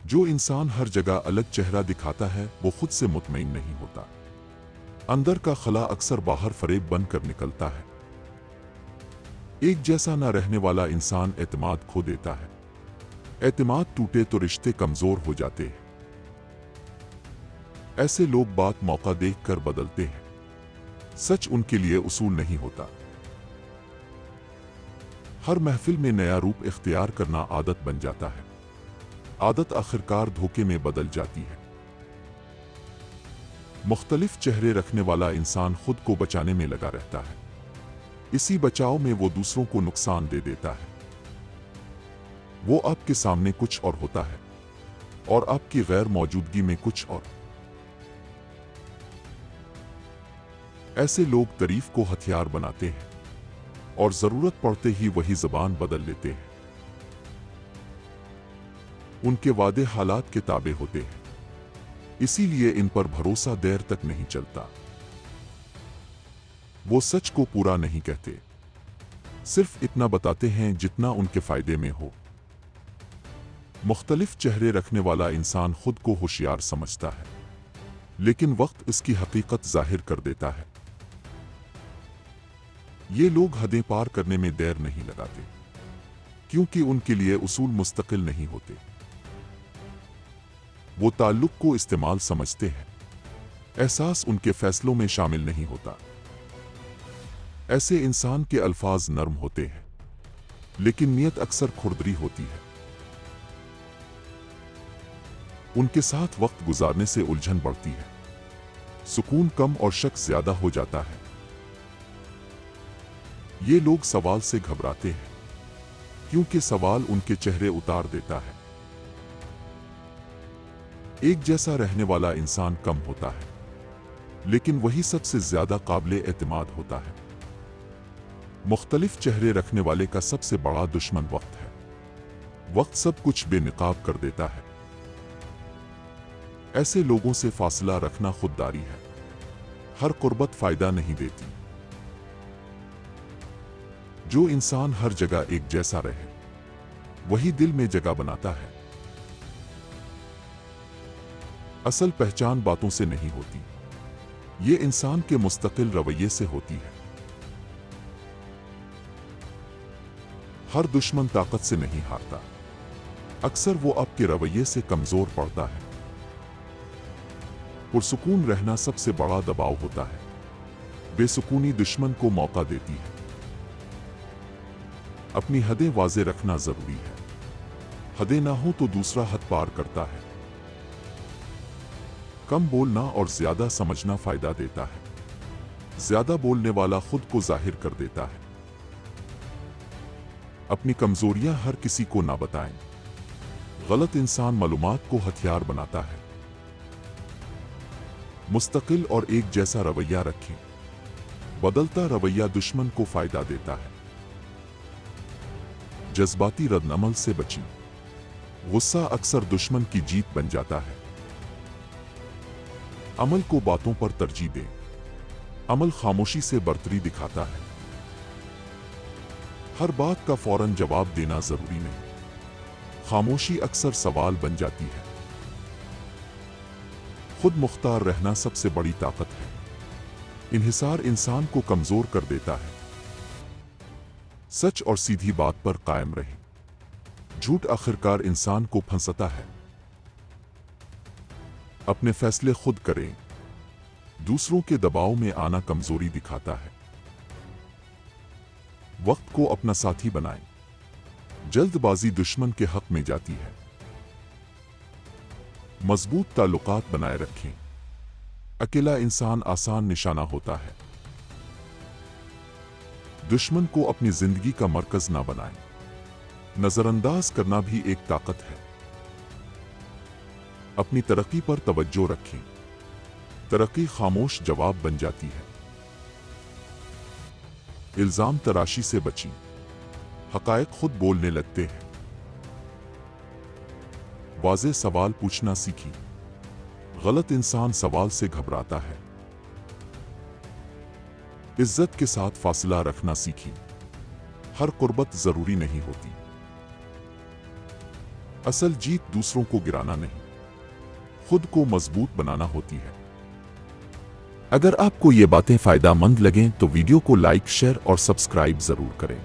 जो इंसान हर जगह अलग चेहरा दिखाता है वो खुद से मुतमईन नहीं होता। अंदर का खला अक्सर बाहर फरेब बनकर निकलता है। एक जैसा न रहने वाला इंसान एतमाद खो देता है। एतमाद टूटे तो रिश्ते कमजोर हो जाते हैं। ऐसे लोग बात मौका देखकर बदलते हैं। सच उनके लिए उसूल नहीं होता। हर महफिल में नया रूप इख्तियार करना आदत बन जाता है। आदत आखिरकार धोखे में बदल जाती है। मुख्तलिफ चेहरे रखने वाला इंसान खुद को बचाने में लगा रहता है। इसी बचाव में वो दूसरों को नुकसान दे देता है। वो आपके सामने कुछ और होता है और आपकी गैर मौजूदगी में कुछ और। ऐसे लोग तारीफ को हथियार बनाते हैं और जरूरत पड़ते ही वही जुबान बदल लेते हैं। उनके वादे हालात के ताबे होते हैं, इसीलिए इन पर भरोसा देर तक नहीं चलता। वो सच को पूरा नहीं कहते, सिर्फ इतना बताते हैं जितना उनके फायदे में हो। मुख्तलिफ चेहरे रखने वाला इंसान खुद को होशियार समझता है, लेकिन वक्त इसकी हकीकत जाहिर कर देता है। ये लोग हदें पार करने में देर नहीं लगाते, क्योंकि उनके लिए उसूल मुस्तकिल नहीं होते। वो ताल्लुक को इस्तेमाल समझते हैं, एहसास उनके फैसलों में शामिल नहीं होता। ऐसे इंसान के अल्फाज नरम होते हैं, लेकिन नीयत अक्सर खुरदरी होती है। उनके साथ वक्त गुजारने से उलझन बढ़ती है, सुकून कम और शक ज्यादा हो जाता है। ये लोग सवाल से घबराते हैं, क्योंकि सवाल उनके चेहरे उतार देता है। एक जैसा रहने वाला इंसान कम होता है, लेकिन वही सबसे ज्यादा काबिले एतमाद होता है। मुख्तलिफ चेहरे रखने वाले का सबसे बड़ा दुश्मन वक्त है। वक्त सब कुछ बेनकाब कर देता है। ऐसे लोगों से फासला रखना खुददारी है। हर कुर्बत फायदा नहीं देती। जो इंसान हर जगह एक जैसा रहे, वही दिल में जगह बनाता है। असल पहचान बातों से नहीं होती, ये इंसान के मुस्तकिल रवैये से होती है। हर दुश्मन ताकत से नहीं हारता, अक्सर वो आपके रवैये से कमजोर पड़ता है। पुरसुकून रहना सबसे बड़ा दबाव होता है। बेसुकूनी दुश्मन को मौका देती है। अपनी हदें वाज़े रखना जरूरी है। हदें ना हो तो दूसरा हद पार करता है। कम बोलना और ज्यादा समझना फायदा देता है। ज्यादा बोलने वाला खुद को जाहिर कर देता है। अपनी कमजोरियां हर किसी को ना बताएं। गलत इंसान मालूमात को हथियार बनाता है। मुस्तकिल और एक जैसा रवैया रखें। बदलता रवैया दुश्मन को फायदा देता है। जज्बाती रद्दअमल से बचें। गुस्सा अक्सर दुश्मन की जीत बन जाता है। अमल को बातों पर तरजीह दें। अमल खामोशी से बर्तरी दिखाता है। हर बात का फौरन जवाब देना जरूरी नहीं। खामोशी अक्सर सवाल बन जाती है। खुद मुख्तार रहना सबसे बड़ी ताकत है। इन्हिसार इंसान को कमजोर कर देता है। सच और सीधी बात पर कायम रहें। झूठ आखिरकार इंसान को फंसाता है। अपने फैसले खुद करें। दूसरों के दबाव में आना कमजोरी दिखाता है। वक्त को अपना साथी बनाएं। जल्दबाजी दुश्मन के हक में जाती है। मजबूत ताल्लुकात बनाए रखें। अकेला इंसान आसान निशाना होता है। दुश्मन को अपनी जिंदगी का मरकज ना बनाएं। नजरअंदाज करना भी एक ताकत है। अपनी तरक्की पर तवज्जो रखें। तरक्की खामोश जवाब बन जाती है। इल्जाम तराशी से बचें। हकायक खुद बोलने लगते हैं। वाज़े सवाल पूछना सीखें। गलत इंसान सवाल से घबराता है। इज्जत के साथ फासला रखना सीखें। हर कुर्बत जरूरी नहीं होती। असल जीत दूसरों को गिराना नहीं, खुद को मजबूत बनाना होती है। अगर आपको ये बातें फायदेमंद लगें तो वीडियो को लाइक, शेयर और सब्सक्राइब जरूर करें।